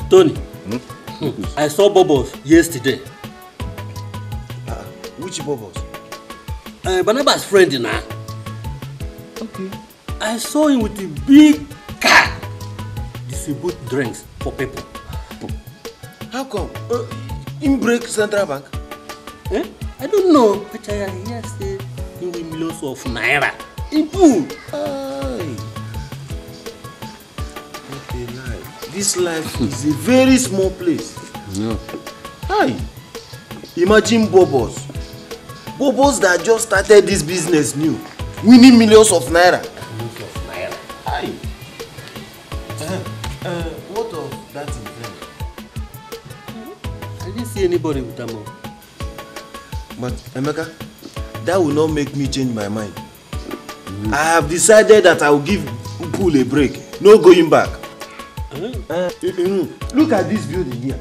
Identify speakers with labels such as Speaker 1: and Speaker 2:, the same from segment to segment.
Speaker 1: Tony, I saw Bobos yesterday.
Speaker 2: Which Bobos?
Speaker 1: Barnabas' friend, now.
Speaker 2: Okay.
Speaker 1: I saw him with a big car. Distribute drinks for people.
Speaker 2: How come? In break Central Bank?
Speaker 1: I don't know. But I hear say he win millions of naira. In pool.
Speaker 2: Okay, life. This life is a very small place.
Speaker 1: No.
Speaker 2: Hi. Imagine Bobos. Bobos that just started this business new. Winning millions of naira.
Speaker 1: Millions of naira.
Speaker 2: Hi. What of that event?
Speaker 1: I didn't see anybody with them.
Speaker 2: But Emeka, that will not make me change my mind. I have decided that I will give pool a break. No going back. Look at this building here.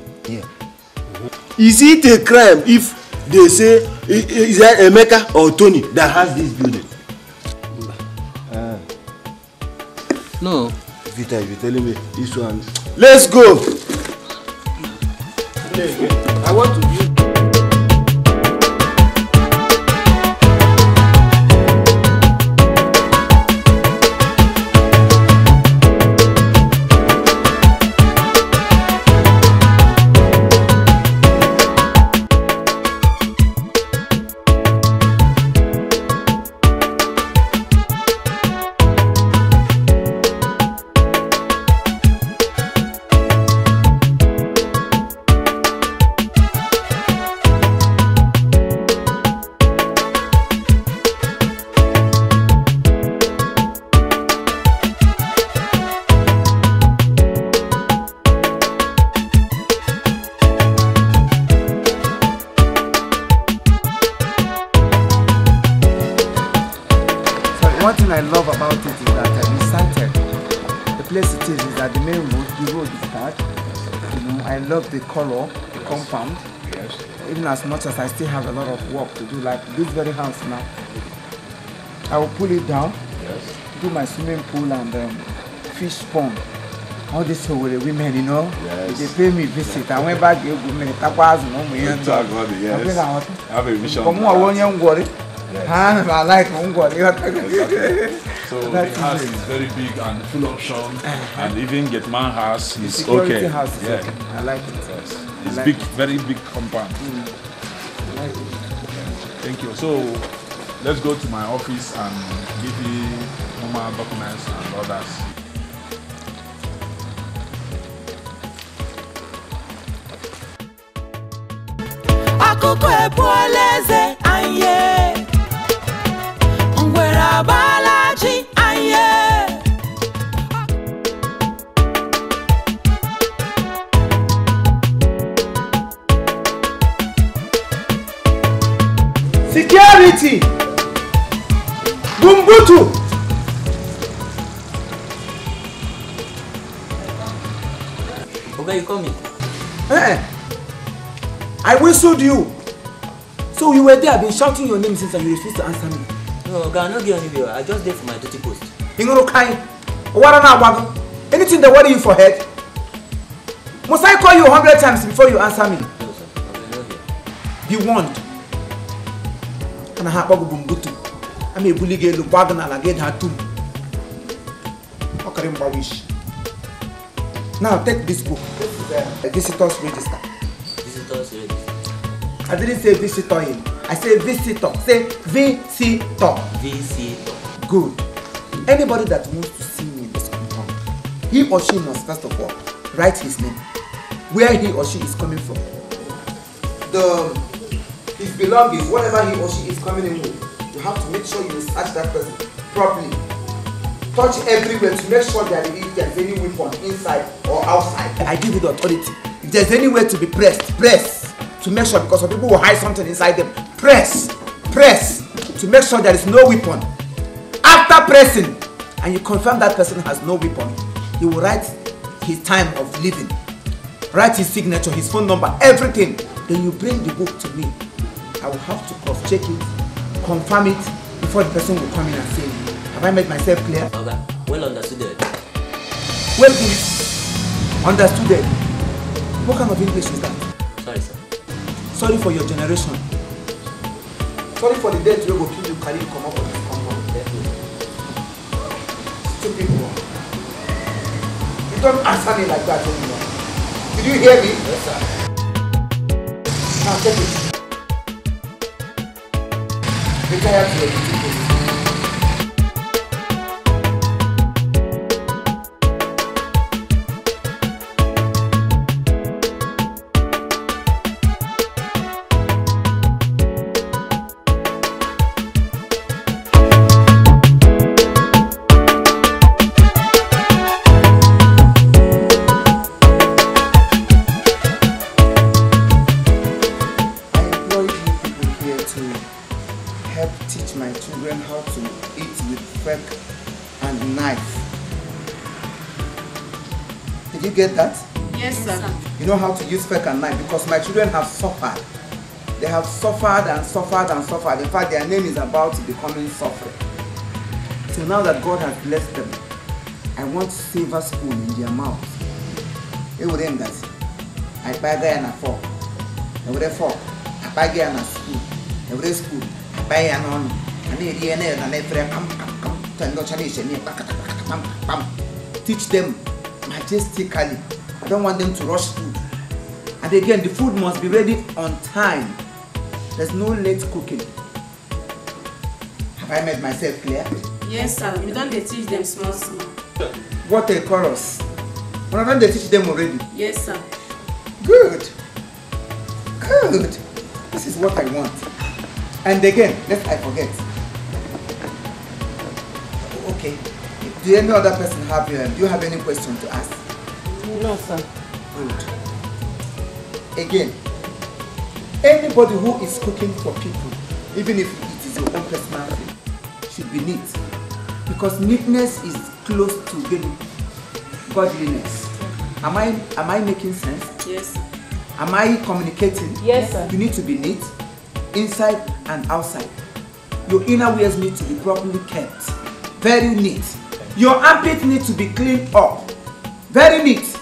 Speaker 2: Is it a crime if they say is that Emeka or Tony that has this building?
Speaker 1: No.
Speaker 2: Vita, if you're telling me this one, let's go. I want to view.
Speaker 3: One thing I love about it is that sighted. The place it is that the main road, the road is dark. You know, I love the color, the compound. Yes. Even as much as I still have a lot of work to do, like this very house now. I will pull it down, yes, do my swimming pool and fish pond. All this with the women, you know, yes, they pay me visit. I went back here with many tapas, no, yes.
Speaker 4: I have a vision.
Speaker 3: Come on, I want you worry. Yes. I like Mongol.
Speaker 4: So the house is very big and full option, and even Getman house is okay.
Speaker 3: House is
Speaker 4: yeah,
Speaker 3: okay. I like it.
Speaker 4: Yes. It's
Speaker 3: like
Speaker 4: big,
Speaker 3: it.
Speaker 4: Very big compound.
Speaker 3: I like it.
Speaker 4: Thank you. So let's go to my office and give you normal documents and others.
Speaker 5: Akoko ebuoleze anye Ngwera balaji anye
Speaker 3: Security! Bumbutu!
Speaker 6: Okay, you call me.
Speaker 3: Hey! I whistled you. So you were there, I've been shouting your name since and you refused to answer me.
Speaker 6: No, God, I'm not going anywhere. I just there for my duty post.
Speaker 3: Anything that worry you for head? Must I call you 100 times before you answer me?
Speaker 6: No, sir.
Speaker 3: Be warned. And I have a bumbutu. I'm a bully girl, wagon and I get her too. Okay, wish. Now take this book. This is a visitor's register.
Speaker 6: Visitors register.
Speaker 3: I didn't say visitor in. I say visitor. Say visitor.
Speaker 6: Visitor.
Speaker 3: Good. Anybody that wants to see me in this compound, he or she must first of all write his name, where he or she is coming from, his belongings, whatever he or she is coming in with. You have to make sure you search that person properly. Touch everywhere to make sure that if there's any weapon inside or outside. I give you the authority. If there's anywhere to be pressed, press. To make sure, because some people will hide something inside them. Press. Press. To make sure there is no weapon. After pressing, and you confirm that person has no weapon, he will write his time of living. Write his signature, his phone number, everything. Then you bring the book to me. I will have to cross-check it, confirm it, before the person will come in and say, have I made myself clear?
Speaker 6: Okay, well understood.
Speaker 3: Well, please. Understood? What kind of English is that?
Speaker 6: Sorry, sir.
Speaker 3: Sorry for your generation. Sorry for the death you go kill you carry come up on this compound. Two people. You don't answer me like that anymore. Did you hear me?
Speaker 6: Yes, sir.
Speaker 3: Now take it. Retire to your duty post. Get that?
Speaker 7: Yes, sir.
Speaker 3: You know how to use fork and knife because my children have suffered. They have suffered and suffered and suffered. In fact, their name is about to becoming suffering. So now that God has blessed them, I want silver spoon in their mouths. They would end that. I buy guy and a fork. They would have fork. I buy guy and a spoon. They would have spoon. I buy an on. And they teach them majestically. I don't want them to rush food. And again, the food must be ready on time. There's no late cooking. Have I made myself clear?
Speaker 7: Yes, sir. We don't teach them small.
Speaker 3: What a chorus. Why don't they teach them already?
Speaker 7: Yes, sir.
Speaker 3: Good. Good. This is what I want. And again, lest I forget. Okay. Do any other person have do you have any question to ask?
Speaker 7: No, sir.
Speaker 3: Good. Again, anybody who is cooking for people, even if it is your own personal thing, should be neat. Because neatness is close to godliness. Am I making sense?
Speaker 7: Yes.
Speaker 3: Am I communicating?
Speaker 7: Yes, sir.
Speaker 3: You need to be neat, inside and outside. Your inner wears need to be properly kept. Very neat. Your armpit needs to be cleaned up. Very neat.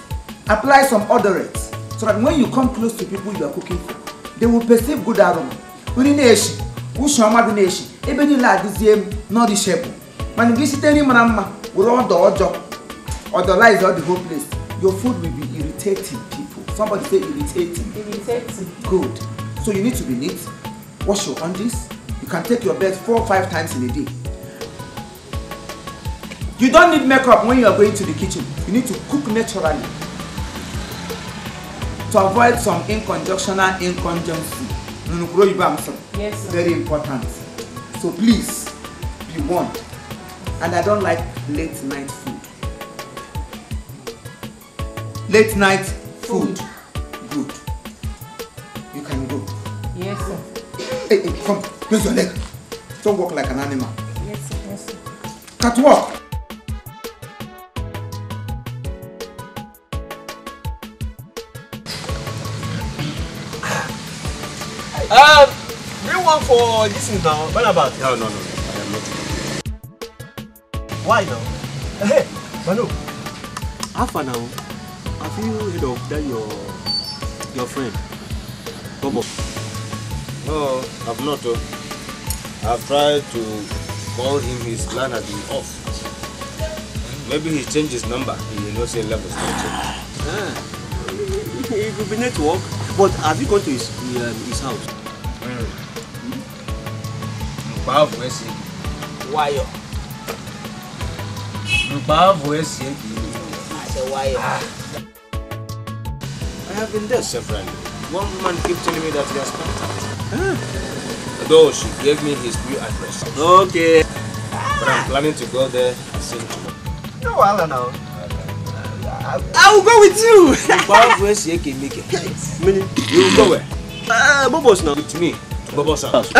Speaker 3: Apply some odorates so that when you come close to people you are cooking for, they will perceive good aroma. Uni neshi, ushoma di neshi, ebeni la diziem nourishable. Man visitani manama, with all the odorize all the whole place. Your food will be irritating people. Somebody say irritating.
Speaker 7: Irritating.
Speaker 3: Good. So you need to be neat. Wash your undies. You can take your bath 4 or 5 times in a day. You don't need makeup when you are going to the kitchen. You need to cook naturally. To avoid some inconjunctional inconjunction.
Speaker 7: Yes, sir.
Speaker 3: Very important. So please, be warned. And I don't like late night food. Late night food. Good. You can go.
Speaker 7: Yes, sir.
Speaker 3: Hey, come, raise your leg. Don't walk like an animal.
Speaker 7: Yes, sir. Yes, sir.
Speaker 3: Catwalk.
Speaker 2: Bring one for this is now. What about? No, I am not. Why now? Hey, Manu.
Speaker 1: How far now? Have you heard of that your friend, Bobo?
Speaker 2: No, I've not. I've tried to call him. His line has been off. Maybe he changed his number. He will not say levels.
Speaker 1: It could be network. But have you gone to his house?
Speaker 6: Why?
Speaker 2: I have been there several. One woman keeps telling me that he has contact. Though she gave me his new address.
Speaker 1: Okay.
Speaker 2: But I'm planning to go there and see him tomorrow.
Speaker 6: No, I don't know.
Speaker 1: I will go with you.
Speaker 2: Meaning, you will go where?
Speaker 1: Bobo's now.
Speaker 2: With me. To Bobo's house.
Speaker 6: I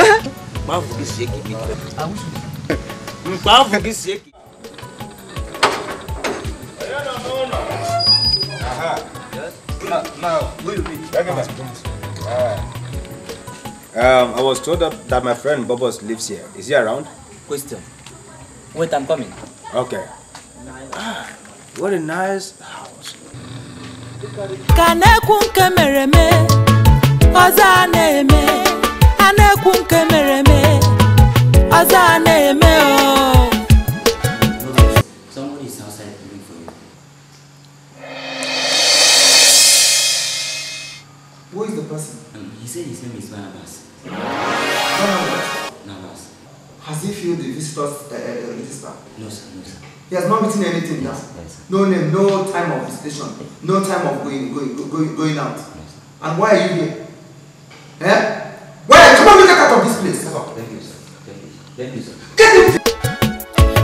Speaker 6: wish you.
Speaker 2: I was told that my friend Bobos lives here. Is he around?
Speaker 6: Question. Wait, I'm coming.
Speaker 2: Okay. What a nice house.
Speaker 5: Kanekwu nke mereme, oza na-eme. Kanekwu nke mereme, oza na-eme oh.
Speaker 6: Somebody is outside looking for you.
Speaker 3: Who is the person?
Speaker 6: He said his name is Barnabas. Barnabas.
Speaker 3: Has he filled the visitors register?
Speaker 6: No, sir. No, sir.
Speaker 3: He has not written anything down.
Speaker 6: Yes,
Speaker 3: No name, no time of visitation, no time of going out.
Speaker 6: Yes,
Speaker 3: And why are you here? Eh? Why? Come on, get out of this place.
Speaker 6: thank you, sir. Thank you, sir.
Speaker 3: Get it!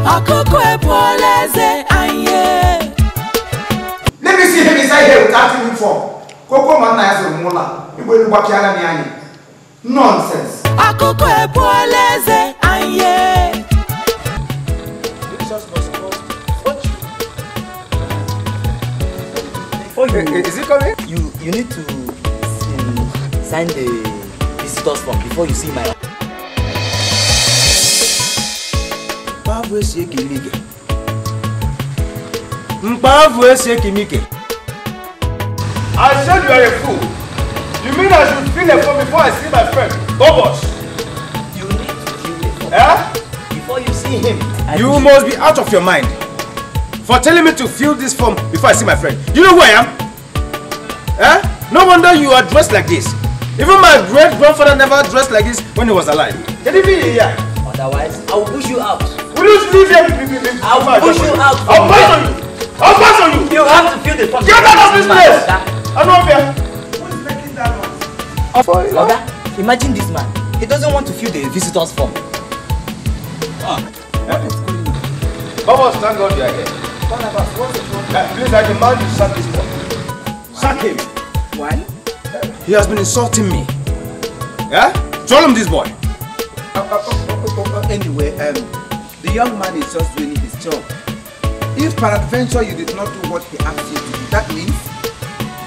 Speaker 5: Akoko eboleze anye.
Speaker 3: Let me see him inside here without uniform. Koko man na yaso mula. Ibo ni bakiana ni ani. Nonsense.
Speaker 5: Akoko eboleze anye.
Speaker 6: Is it coming? You need to sign the visitors form before you see my.
Speaker 2: I said you are a fool. You mean I should fill a form before I see my friend? Bobos.
Speaker 6: You need to fill the form
Speaker 2: Eh?
Speaker 6: before you see him.
Speaker 2: You must be out of your mind for telling me to fill this form before I see my friend. Do you know who I am? Eh? No wonder you are dressed like this. Even my great-grandfather never dressed like this when he was alive. Can you be here?
Speaker 6: Otherwise, I will push you out.
Speaker 2: Will you leave here?
Speaker 6: I will push you out.
Speaker 2: I'll pass on you. I'll pass on you.
Speaker 6: You have to fill the form.
Speaker 2: Get out of this place. I'm not here.
Speaker 3: Who is making that noise?
Speaker 6: Oga, imagine this man. He doesn't want to fill the visitors form.
Speaker 2: Bobos, thank God you are here.
Speaker 3: Barnabas, what's the problem?
Speaker 2: Please, I demand you sack this boy. Sack him.
Speaker 3: Why?
Speaker 2: He has been insulting me. Yeah? Tell him this boy.
Speaker 3: Anyway, the young man is just doing his job. If peradventure you did not do what he asked you to do, that means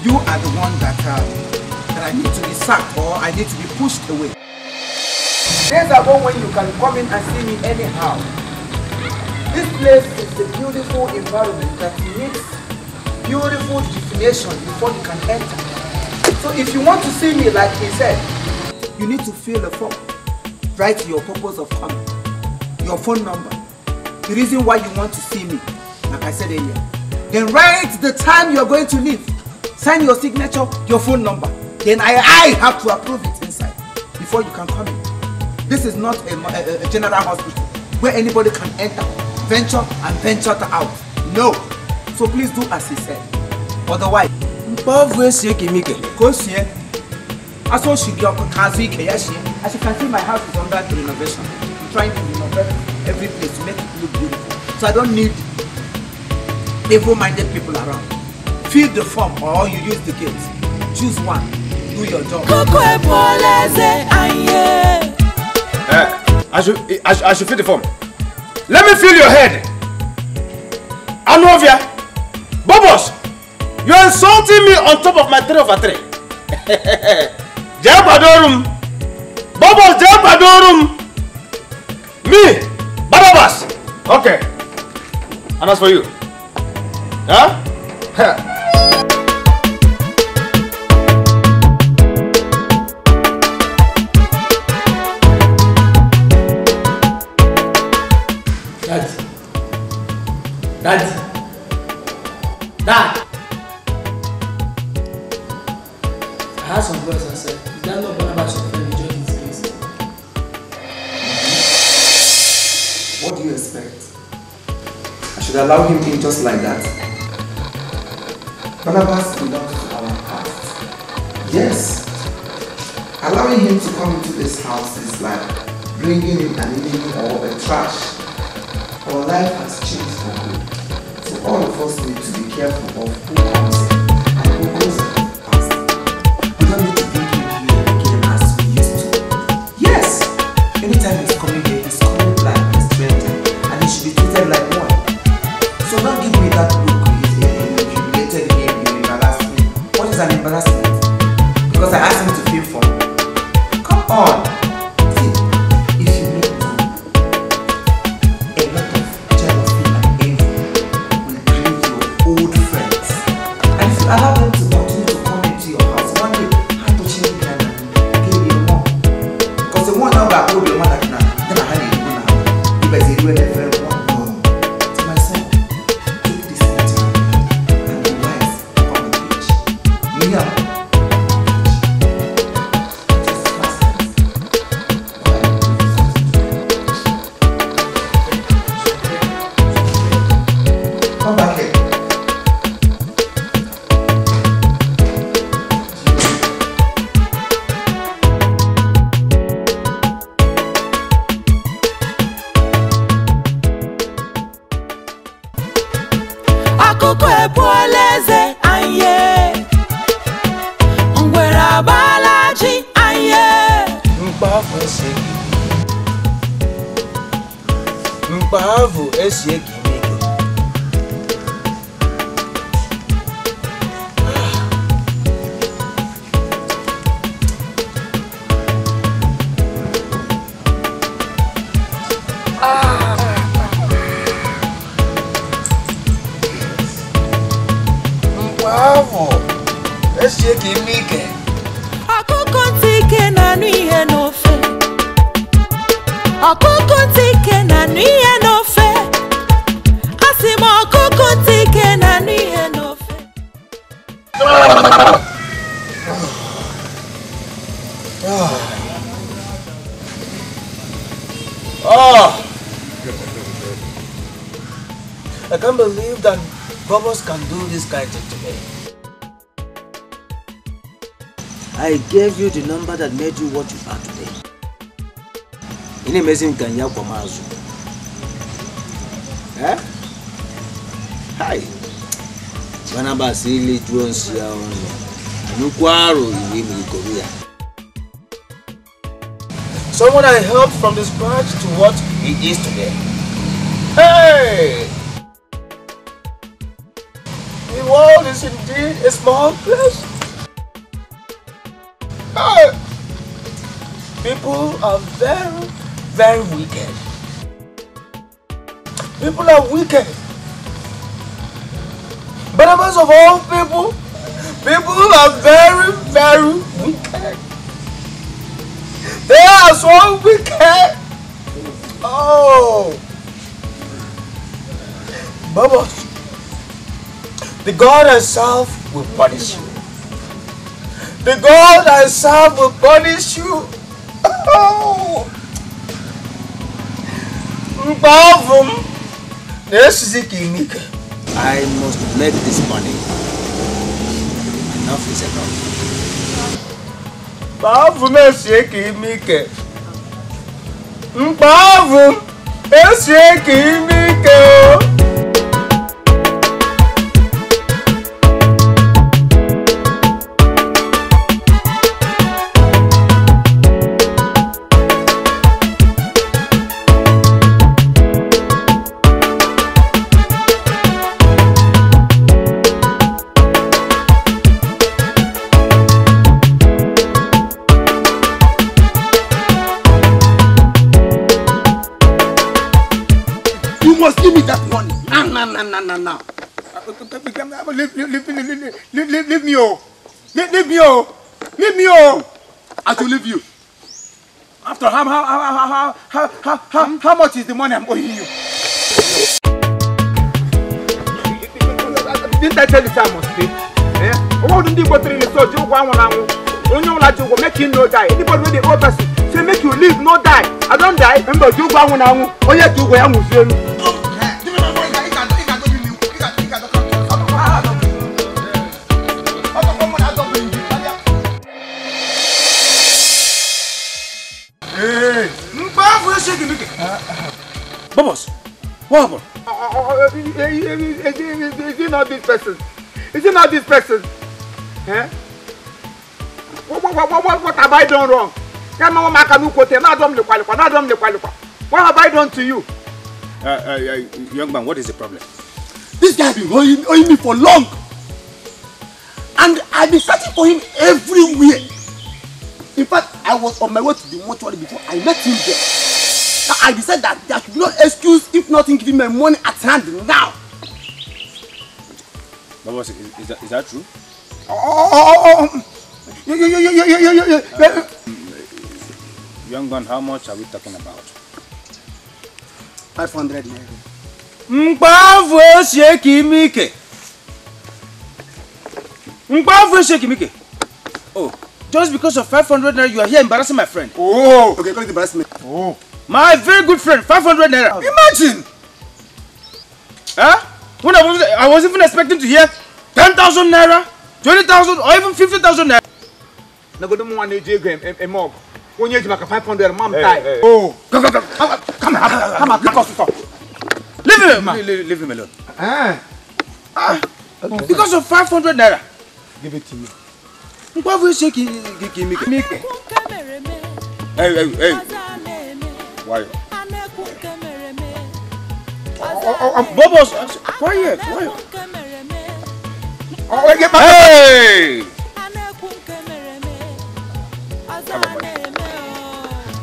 Speaker 3: you are the one that I need to be sacked or I need to be pushed away. Days ago when you can come in and see me anyhow. This place is a beautiful environment that needs beautiful definition before you can enter. So if you want to see me like he said, you need to fill a form. Write your purpose of coming, your phone number, the reason why you want to see me, like I said earlier. Then write the time you're going to leave. Sign your signature, your phone number. Then I have to approve it inside before you can come in. This is not a general hospital where anybody can enter, venture and venture out. No. So please do as he said. Otherwise, as you can see, my house is under renovation. I'm trying to renovate every place to make it look beautiful. So I don't need evil-minded people around. Fill the form or you use the gates. Choose one. Do your job.
Speaker 2: I should fill the form. Let me feel your head. Anovia. Bobos, you're insulting me on top of my 3/3. Japadorum. Bobos, Japadorum. Me, Barnabas. Okay. And as for you, huh?
Speaker 8: Dad! I had some voice and said, is that not Barnabas your friend enjoying his case?
Speaker 3: What do you expect? I should allow him in just like that. Barnabas belongs to our past. Yes. Allowing him to come into this house is like bringing in an enemy or a trash. Our life has changed for good. So all of us need to be careful of who comes in and who goes out. We don't need to bring him here again as we used to. Yes! Anytime he's coming here, he's coming like a stranger and he should be treated like one. So don't give me that look. You humiliated him, you embarrassed him. What is an embarrassment? Because I asked him to fill for me. Come on! See, if you make time, a lot of jealousy and envy will grieve your old friends. And if you allow them to
Speaker 2: Mbavu esieki mike. Mbavu esieki mike.
Speaker 5: Akụkọ ntike na anụ ihe n'ofe. Ọkụkọ ntike na anụ ihe n'ofe. Asị m ọkụkọ ntike na anụ ihe n'ofe.
Speaker 2: Oh! I can't believe that Bubbles can do this kind of thing to me.
Speaker 6: I gave you the number that made you what you are today. Ini mezi mkanya kwa mazu. Hi. Bana basi ile tuonsi ya ono. Nukwaro iwe mikoria.
Speaker 2: Someone I helped from the scratch to what he is today. Hey! The world is indeed a small place. Hey! People are very, very wicked. People are wicked. But amongst of all people, people are very, very wicked. They are so wicked. Oh. Bubbles, the God I serve will punish you. The God I serve will punish you. Oh.
Speaker 6: I must make this money. Enough is enough.
Speaker 2: Bavu esieki mike. Bavu esieki mike.
Speaker 3: Give me that money. Now.
Speaker 2: Leave me, oh. Leave me, oh.
Speaker 3: I will leave you.
Speaker 2: After how much is the money I'm owing you? Didn't I tell you I must pay? What did you go through the soul? You want make you no die. Anybody with the old person say make you live, no die. I don't die. Remember you go on. Oh yeah, you go on. Bubbles, what happened? Is it not this person? Is it not this person? Eh? What have I done wrong? What have I done to you? Young man, what is the problem?
Speaker 3: This guy has been owing me for long. And I've been searching for him everywhere. In fact, I was on my way to the mortuary before I met him there. Now I decided that there should be no excuse if nothing giving my money at hand now.
Speaker 2: But is that true? Young man, how much are we talking about?
Speaker 3: 500 naira.
Speaker 2: Mbavu sheki mike. Oh, just because of 500 naira you are here embarrassing my friend.
Speaker 3: Oh, okay, call it embarrassment.
Speaker 2: Oh, my very good friend, 500 naira. Imagine. Huh? When I was even expecting to hear 10,000 naira, 20,000 or even 50,000 naira. Now go to one a mob. When you make 500 mom die. Oh, come on. Leave him alone. Okay. Because of 500 naira. Give it to me. Hey. Why? Bobos, quiet. Get back. Hey!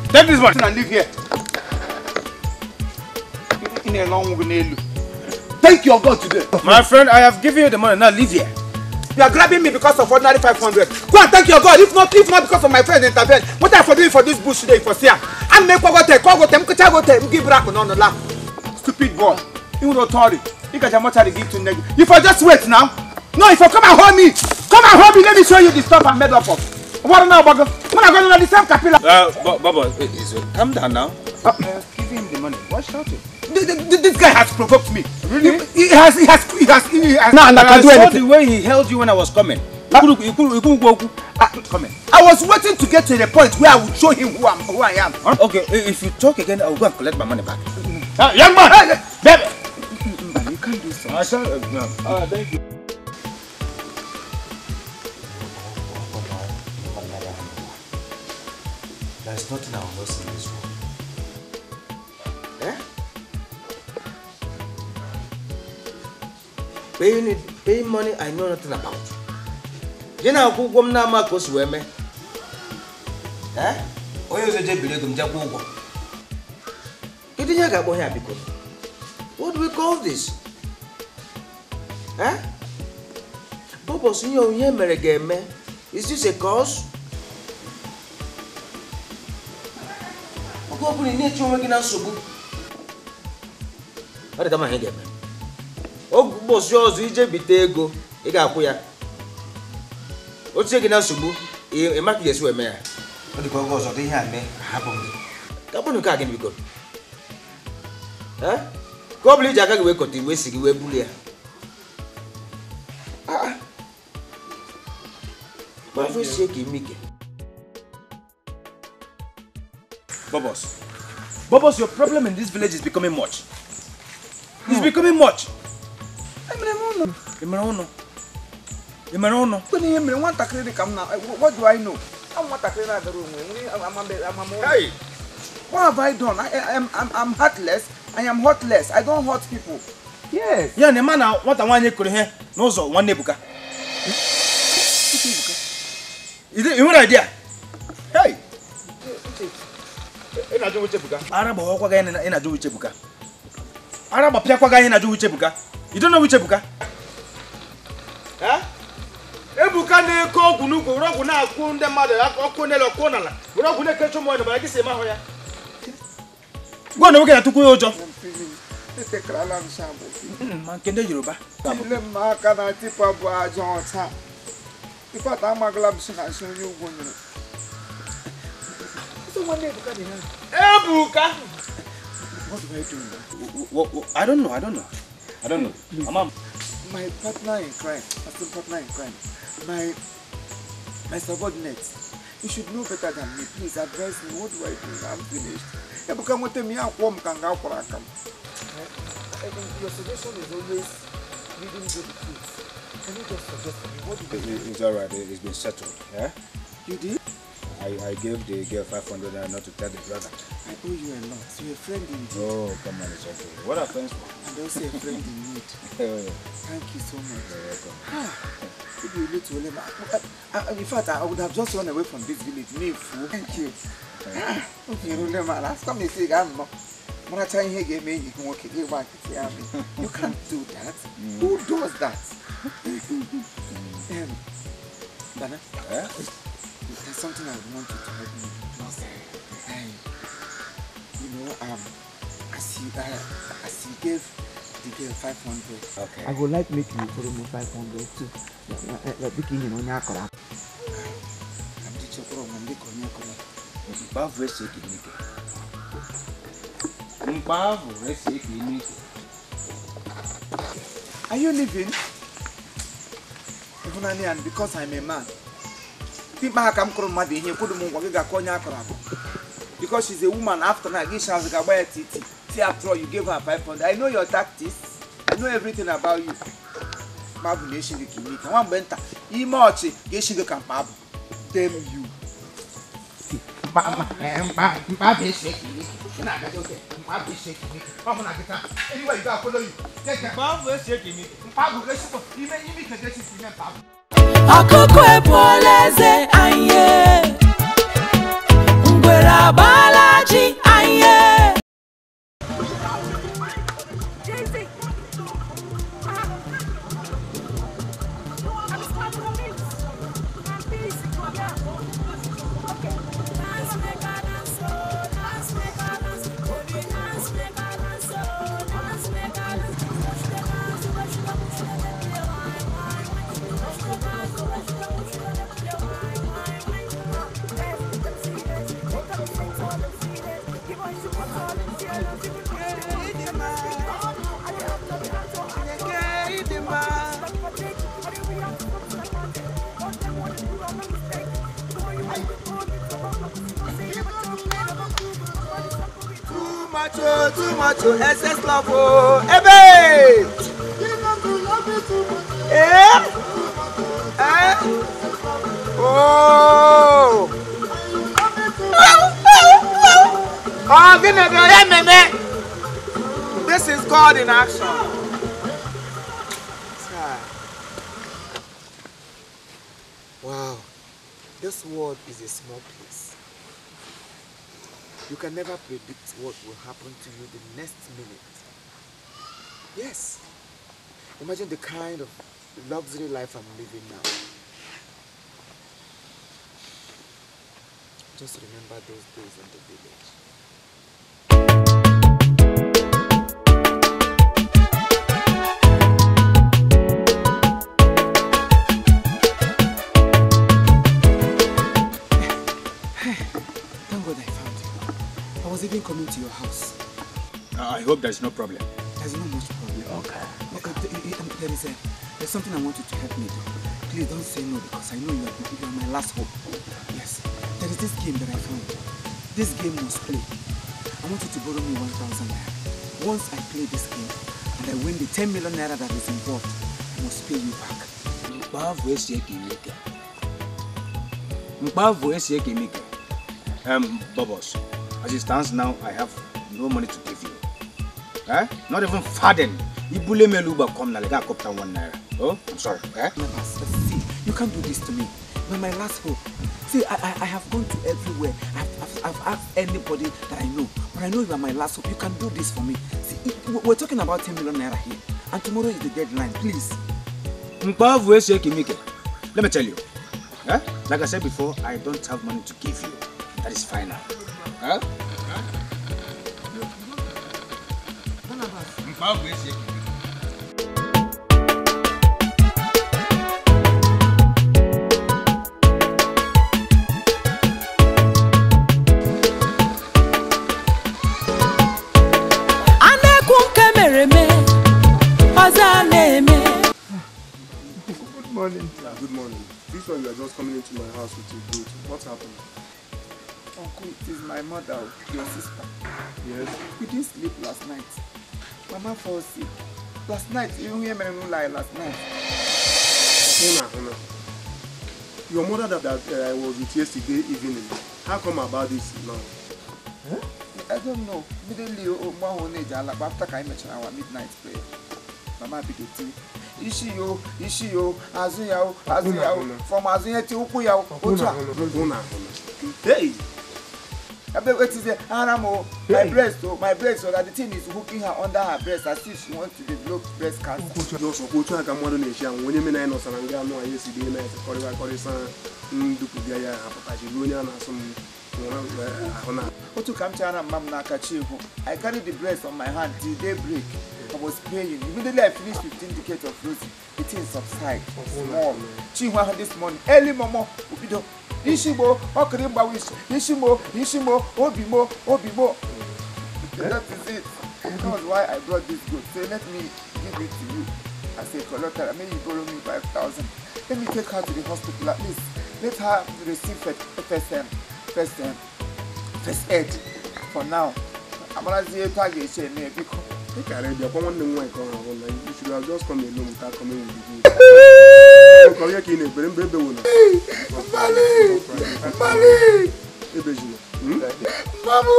Speaker 2: Take this one and leave here. Thank your God today. My friend, I have given you the money. Now leave here.
Speaker 3: You are grabbing me because of ordinary 500. Go and thank your God. If not because of my friend intervened. What are you doing for this bush today for Sia? And make what
Speaker 2: Stupid boy. You don't worry. You got your mother to give to Neg. If I just wait now. No, if you come and hold me. Let me show you the stuff I'm made up of. What now, Bogo? When I go to the same capilla. Baba, calm down now. Give him the money. Why shouting? This guy has provoked me. Really? He has. No, I can't do anything. The way he held you when I was coming. Come in. I was waiting to get to the point where I would show him who I am. Okay, if you talk again, I will go and collect my money back. Young man! Baby! You can't do so. Thank you.
Speaker 6: There is nothing I will not see in this room. Paying money I know nothing about. You know who come now, Marcos Weme? Or you say, Billy, Jacobo? You didn't get one happy. What do we call this? Bobos, you know, here, is this a cause? Go put in nature making us so good. What did I hang? Oh, boss, yours, EJ Bitego, Igapuya. What's taking us so good? A market is where me. What the cause of the hand may happen. Capone can't be good. Go believe Jacka will continue wasting away bullion. My face shaking, Mickey. Bobos, your problem in this village is becoming much. It's becoming much. What do I know? Hey, what have I done? I'm heartless. I am heartless. I don't hurt people. Yes. Yeah, the man what I want you could hear knows one nebuka. Is it your idea? Hey. Arab in a Jewish buka. Arab Piaquaga in a Jewish buka. You don't know which buka? Ebuka ne ko gunugo rogu na akun de mother akonelo konala. Rogu ne kecho mo ba gi se ma hoya. Go na wuga tuku yojo. Ete krala nshambo. Man kende Yoruba. Le ma kana tipa bo ajon ta. Ifa ta magla bisina so yu gonu. Ebuka. What do I do? I don't know. Mama, my partner in crime, my subordinate. You should know better than me. Please advise me. What do I do? I'm finished. Ebuka, what tell me? I'm warm. Can go for a camp. Your suggestion is always reading good things. Can you just suggest me? What do you do? It's all right. It's been settled. Yeah. You did? I gave the girl 500 and not to tell the brother. I owe you a lot. You're a friend indeed. Oh, come on, it's okay. What are friends for? And also a friend in need. Thank you so much. You're welcome. In fact, I would have just run away from this village. Me fool. Thank you. Last time they say, I'm not. When I tell you, you can't do that. Who does that? Dana? There's something I would want you to help me do. You know, as you gave the girl 500, okay. I would like make you follow me 500 too. Like picking in on your car. I'm teaching for one week on your car. Are you leaving? And because I'm a man. Because she's a woman after I give her a titi. See, after all, you gave her 500. I know your tactics. I know everything about you. Damn you.
Speaker 3: Okay. My be shaking me. I'm gonna get out. Anyway, you gotta follow you. Take care.
Speaker 2: Mom will shaking me.
Speaker 3: Pago, let's go. You can get this in Pago.
Speaker 5: Akoko epoleze anye Ngwera balaji anye
Speaker 6: Too much, excess love, oh, ebe! Oh! Oh, give me. This is God in action. Wow, this world is a small place. You can never predict what will happen to you the next minute. Yes. Imagine the kind of luxury life I'm living now. Just remember those days in the village. Thank God I found you. I was even coming to your house.
Speaker 4: I hope there's no problem.
Speaker 6: There's not much problem.
Speaker 4: Okay.
Speaker 6: There's something I want you to help me do. Please don't say no because I know you are my last hope. Yes. There is this game that I found. This game must play. I want you to borrow me 1,000 naira. Once I play this game and I win the 10 million naira that is involved, I must pay you back.
Speaker 4: Bobos, as it stands now, I have no money to give you. Not even faden. Ibule meluba come na lega kopta 1 naira. Oh, I'm sorry.
Speaker 6: See, you can't do this to me. You're my last hope. See, I have gone to everywhere. I've asked anybody that I know. But I know you are my last hope. You can do this for me. See, we're talking about 10 million naira here. And tomorrow is the deadline. Please.
Speaker 4: Let me tell you. Like I said before, I don't have money to give you. That is final.
Speaker 2: Good morning.
Speaker 9: Good morning. This one you are just coming into my house with your goods. What's happening?
Speaker 6: Uncle, it is my mother, your sister.
Speaker 9: Yes.
Speaker 6: We didn't sleep last night. Mama fell sick. Last night, even hear me no lie last night.
Speaker 9: Hona. Your mother that I was with yesterday evening. How come about this now?
Speaker 6: Huh? I don't know. Immediately, after I mentioned our midnight prayer, Mama Bidoti. Ishi yo, Azuya, from Azuya to Ukuya.
Speaker 9: Hey!
Speaker 6: I bet what is the animal, my breast, so that the thing is hooking her under her breast as if she wants to develop breast cancer.
Speaker 9: Just go to a modern nation. When you mean I know Saranga, no, yesterday night,
Speaker 6: What to come to Anna Mamma Kachihu? I carried the breast on my hand till daybreak. I was praying. Immediately I finished 15 decades of rosy. The thing subside. Small. Chihuahua this morning. Early Momo. Ubido. Ishimo. Okrimba wish. Ishimo. Obimo. That is it. That was why I brought this good. So let me give it to you. I say, collateral. Maybe you borrow me 5,000. Let me take her to the hospital at least. Let her receive first aid. For now. I'm going to see a target.
Speaker 9: you should have just come alone without coming with the good. Mamu!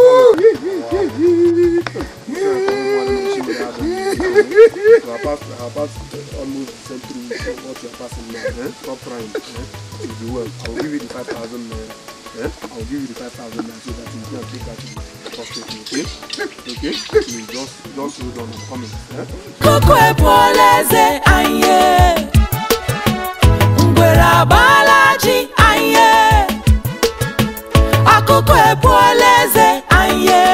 Speaker 9: Our past almost sent through what you're passing now. Stop crying. If you will, I'll give you the 5,000 naira. I'll give you the 5,000 naira so that you can take that to the hospital, okay? Okay? Please just hold on, I'm coming.
Speaker 5: Kukwe poleze anye Ngwera balaji anye Akukwe poleze anye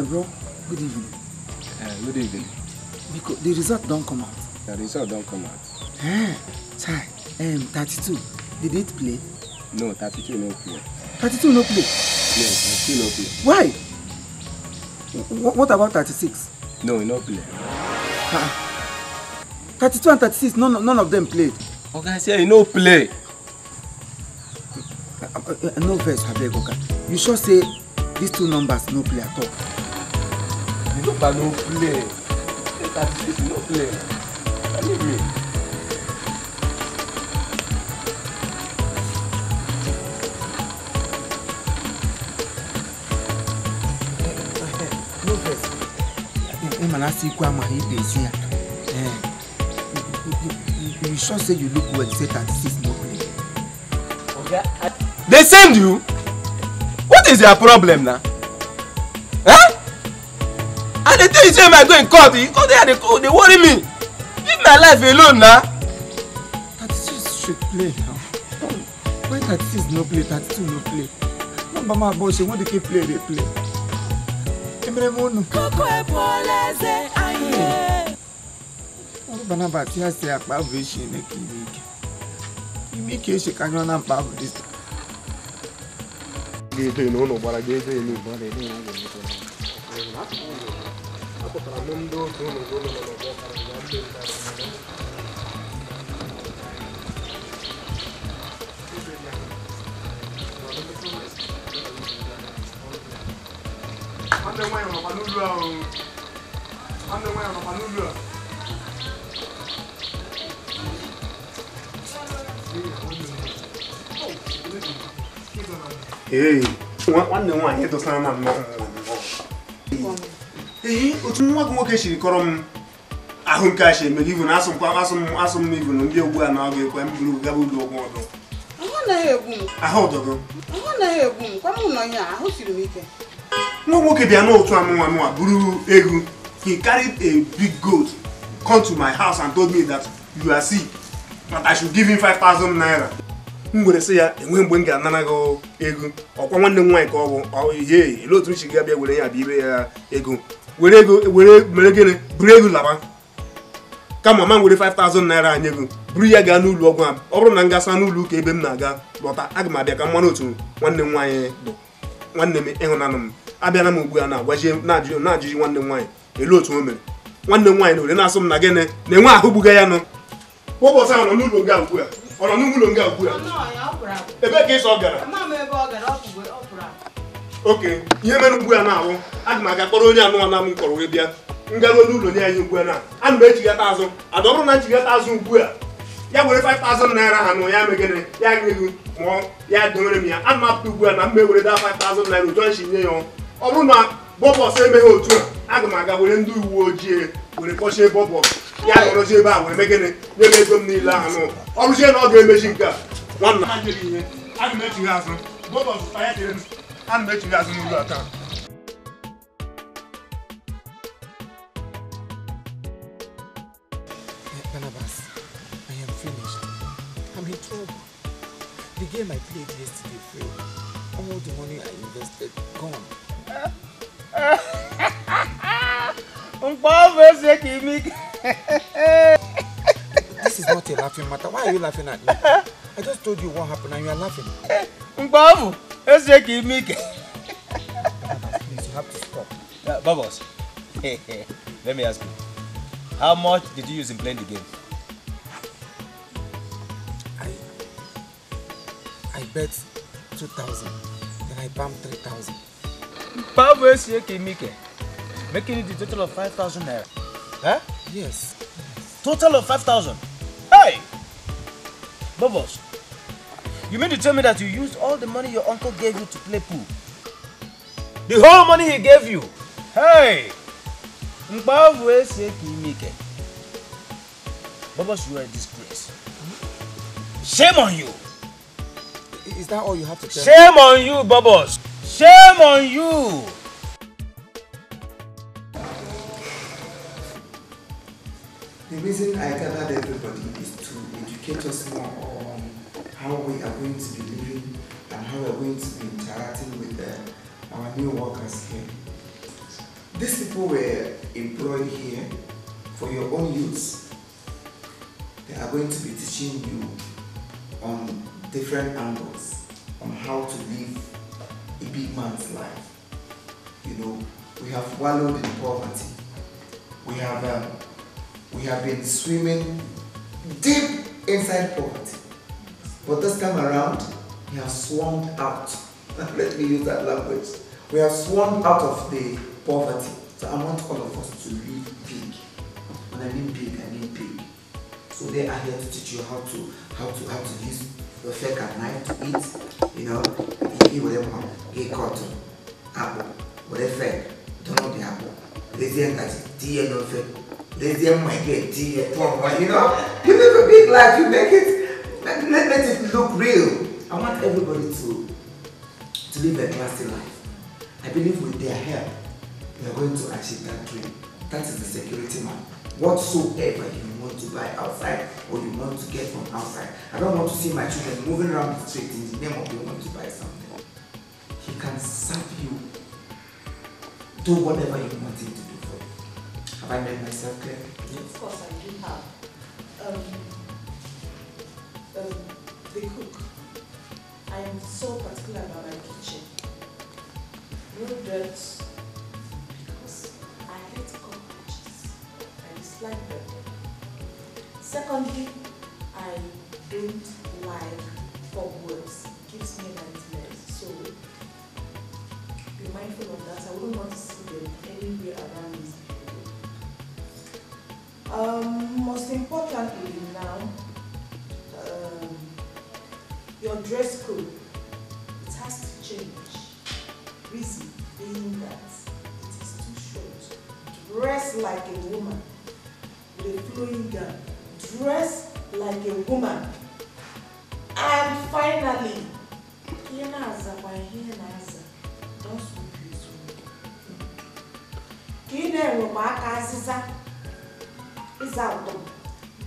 Speaker 3: Bro, good evening.
Speaker 9: Good evening.
Speaker 3: Because the result don't come out.
Speaker 9: The result don't come out.
Speaker 3: Chai, 32. Did it play?
Speaker 9: No, 32 no play.
Speaker 3: 32 no play?
Speaker 9: No, 32 no play.
Speaker 3: Why? What about 36?
Speaker 9: No, no play.
Speaker 3: 32 and 36, none of them played.
Speaker 9: Okay, I say no play.
Speaker 3: No verse, Habeg, okay. You sure say these two numbers no play at all?
Speaker 9: The number no play. 36 no play. Believe me.
Speaker 3: No verse. You sure say you look well, you say 36 no play?
Speaker 2: Okay. They send you? What is your problem now? Huh? And the thing you say I go in court, you go there, they worry me. Leave my life alone now.
Speaker 3: 36 should play now. Why 36 no play, 32 no play? Number my boss, when they keep play, they play.
Speaker 5: Kukwe poleze anye
Speaker 3: Banaba tia say akpa vishi ne kimike. Kimike she kanyo na mpa this.
Speaker 9: Gete no bara gete no bara ni ngo. Ako para mundo no. Ande mwa no panulua. Ande mwa no panulua. Hey, one here to stand on. Hey, otu nwa nwoke shiri kọrọ m ahụ nke a shiri mege even asụ m even ndị ogbu a na ọ ga-ekwe m buru gaba ụlọ ọgwụ ọdụ.
Speaker 10: Ahụ naghị egbu m.
Speaker 9: Ahụ ọdọgọ.
Speaker 10: Ahụ naghị egbu m. Kwa m nọ ihe ahụ siri m ike.
Speaker 9: Nwa nwoke bịa n'otu anụmanụ a buru ego. He carried a big goat, come to my house and told me that you are sick, that I should give him 5,000 naira. M gwere sị ya enwe mgbe m ga-anara gị ego. Ọkwa nwanne m nwaanyị ka ọ bụ ihe ele otu m si ga bịa were ya bịa ibe ya ego. Were mere gịnị buru ego laba. Kama ma were 5,000 naira anyị ego buru ya gaa n'ụlọ ọgwụ a. Ọ bụrụ na m gasa n'ụlọ ụka ebe m na-aga lọta aga m abịa ka mmanụ otu nwanne m nwaanyị dị. Nwanne m ịhụnanụ m abịana m ugbu a na-agwaji na-ajụji nwanne m nwaanyị ele otu o mere. Nwanne m nwaanyị na ole na-asụ m na gịnị na-enwe ahụ gbuga ya nọ. Ụbọchị ahụ nọ n'ụlọ nga ugbu a. Ọ nọ n'ụlọ nga ugbu a. Ebe ka ịsọ ọ gara? Oke, ihe mere ugbu a na-awụ aga m aga kpọrọ onye anụmanụ m kọrọ wee bịa ngaruo n'ụlọ nye anyị ugbu a na ana m echigata azụ ada ọbụrụ na nchigata azụ ugbu a ya were 5,000 naira ha nụ ya megene ya ego ma ya dowere m ya ana m apụta ugbu a na mma ewere da 5,000 naira otu nshi nye ya ọ bụrụ na bọbọs emeghe otu a aga m aga were ndị uwe ojii were kpọchie bọbọs ya nọrọzi ebe a were megene nye m ego m niile ahụ nụ ọ rụzie na ọ ga-emechi nke a nwanna ha jere ihe aga m echigha azụ bọbọs ya chere m ana m echigha azụ n'ụlọ a taa.
Speaker 3: Barnabas, I am finished. I'm in trouble. The game I played yesterday failed. All the money I invested gone. This is not a laughing matter. Why are you laughing at me? I just told you what happened and you are laughing. Barnabas, please, you have to stop.
Speaker 2: Bubbles, let me ask you. How much did you use in playing the game?
Speaker 3: I bet 2,000. Then I bumped 3,000.
Speaker 2: Bubbles, making it the total of 5,000 naira. Huh?
Speaker 6: Yes.
Speaker 4: Total of 5,000. Hey! Bubbles, you mean to tell me that you used all the money your uncle gave you to play pool? The whole money he gave you? Hey! Bubbles, you are a disgrace. Shame on you!
Speaker 6: Is that all you have to tell me?
Speaker 4: Shame on you, Bubbles! Shame on you!
Speaker 3: The reason I gathered everybody is to educate us more on how we are going to be living and how we are going to be interacting with our new workers here. These people were employed here for your own use. They are going to be teaching you on different angles on how to live a big man's life. You know, we have wallowed in poverty. We have been swimming deep inside poverty. But this time around, we have swum out. Let me use that language. We have swum out of the poverty. So I want all of us to live big. When I mean big, I mean big. So they are here to teach you how to use your fork at night to eat. You know, eat whatever, get cotton, apple, whatever. Don't know the apple. Lazy that tea no fake. Lazy might get tea, you know. You live a big life, you make it. Let it look real. I want everybody to live a classy life. I believe with their help, we are going to achieve that dream. That is the security man. Whatsoever you want to buy outside or you want to get from outside. I don't want to see my children moving around the street in the name of you want to buy something. He can serve you. Do whatever you want him to do for you. Have I made myself clear?
Speaker 10: Yes. Of course I do have. The cook. I am so particular about my kitchen. No dirt. Because I hate cockroaches. I dislike them. Secondly, I don't like cobwebs. It gives me nightmares. So be mindful of that. I wouldn't want to see them anywhere around this building. Most importantly now, your dress code, it has to change. Reason being that it is too short. Dress like a woman with a flowing gown. Dress like a woman. And finally, don't sweep this room.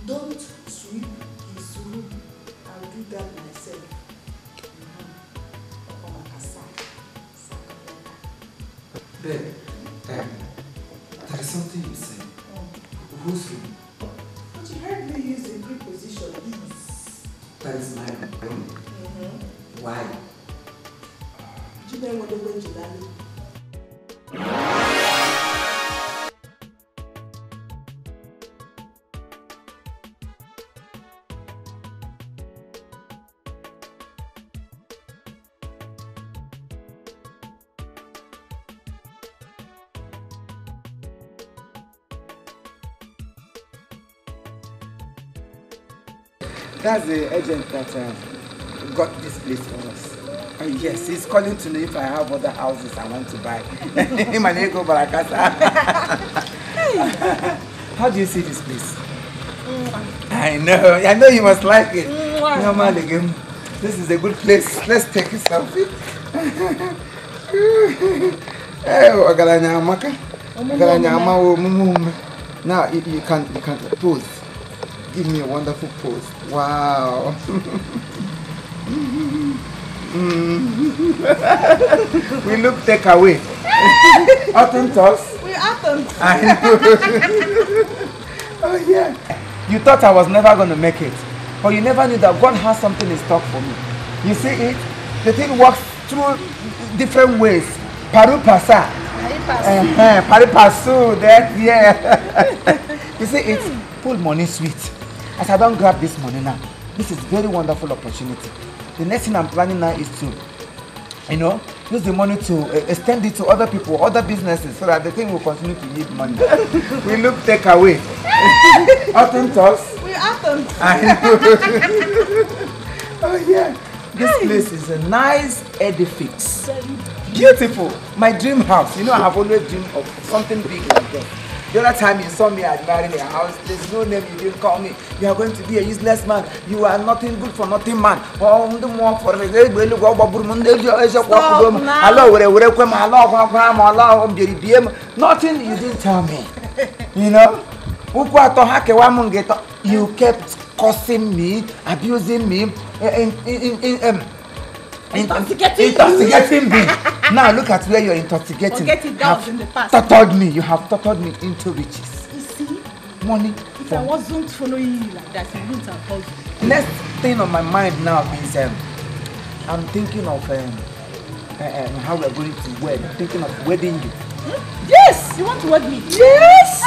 Speaker 10: Don't sweep his room. I'll do that myself.
Speaker 3: Babe, there is something you said. Whose room?
Speaker 10: But you heard me use the preposition is.
Speaker 3: That is my room. Why?
Speaker 10: Do you know what the way to that?
Speaker 6: That's the agent that got this place for us. Yes, he's calling to know if I have other houses I want to buy. Imanego Barakasa. How do you see this place? I know you must like it. This is a good place. Let's take a selfie. Now you can pose. Give me a wonderful pose. Wow. We look take away. Tontos.
Speaker 10: We are tontos.
Speaker 6: I know. Oh yeah. You thought I was never going to make it. But you never knew that God has something in stock for me. You see it? The thing works through different ways. Paru pasa. Paru pasu. That yeah. You see it? Pull money sweet. As I don't grab this money now, this is very wonderful opportunity. The next thing I'm planning now is to
Speaker 3: you know, use the money to extend it to other people, other businesses, so that the thing will continue to yield money. We look take away. Tontos.
Speaker 10: We are tontos.
Speaker 3: Oh yeah. This place is a nice edifice. Beautiful. My dream house. You know, I have always dreamed of something big like that. The other time you saw me admiring a house, there's no name, you didn't call me. You are going to be a useless man. You are nothing good for nothing man. Oh, the more for the nothing you didn't tell me. You know? You kept cursing me, abusing me, intoxicating me. Now look at where you're intoxicating.
Speaker 10: Forget it, that was in the past.
Speaker 3: Tortured me. You have tortured me into riches.
Speaker 10: You see?
Speaker 3: Money.
Speaker 10: If I wasn't following you like that, you wouldn't have told me.
Speaker 3: Next thing on my mind now is I'm thinking of how we're going to wed. I'm thinking of wedding you.
Speaker 10: Hmm? Yes! You want to wed me?
Speaker 3: Yes!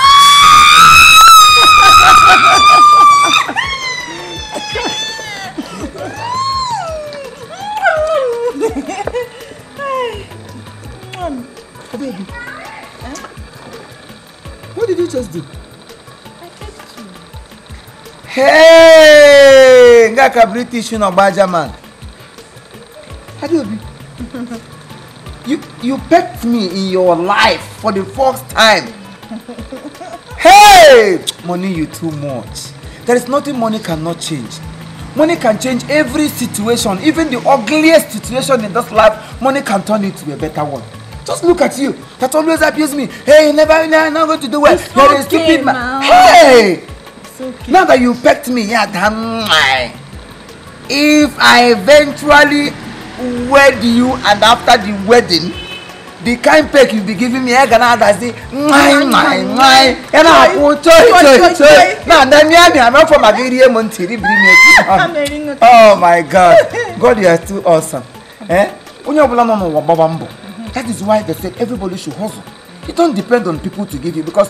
Speaker 3: Oh, baby. What did you just do?
Speaker 10: I pecked you.
Speaker 3: Hey! Ngaka British no Baja man. Adobe. You pecked me in your life for the first time. Hey! Money, you too much. There is nothing money cannot change. Money can change every situation, even the ugliest situation in this life. Money can turn it to a better one. Just look at you. That always abuse me. Hey, you're not going to do well. You're a stupid man. Hey!
Speaker 10: It's okay.
Speaker 3: Now that you pecked me, yeah, damn. If I eventually wed you and after the wedding, the kind peck you'll be giving me, I'm gonna say, oh my God. God, you are too awesome. That is why they said everybody should hustle. You don't depend on people to give you, because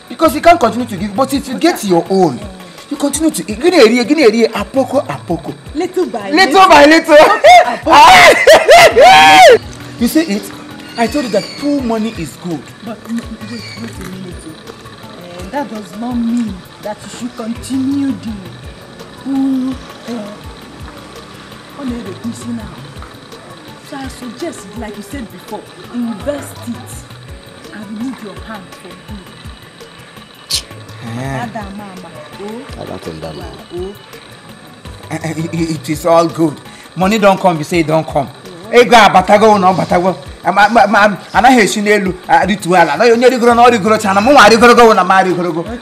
Speaker 3: because you can't continue to give. But if you get your own, you continue to eat. Apoko.
Speaker 10: Little by
Speaker 3: little. You see it? I told you that poor money is good.
Speaker 10: But wait a minute. That does not mean that you should continue the now. So I suggest, like you said before, invest it and remove your hand from it.
Speaker 3: I don't think that. It is all good. Money don't come, you say it don't come. Hey, go batago no batago.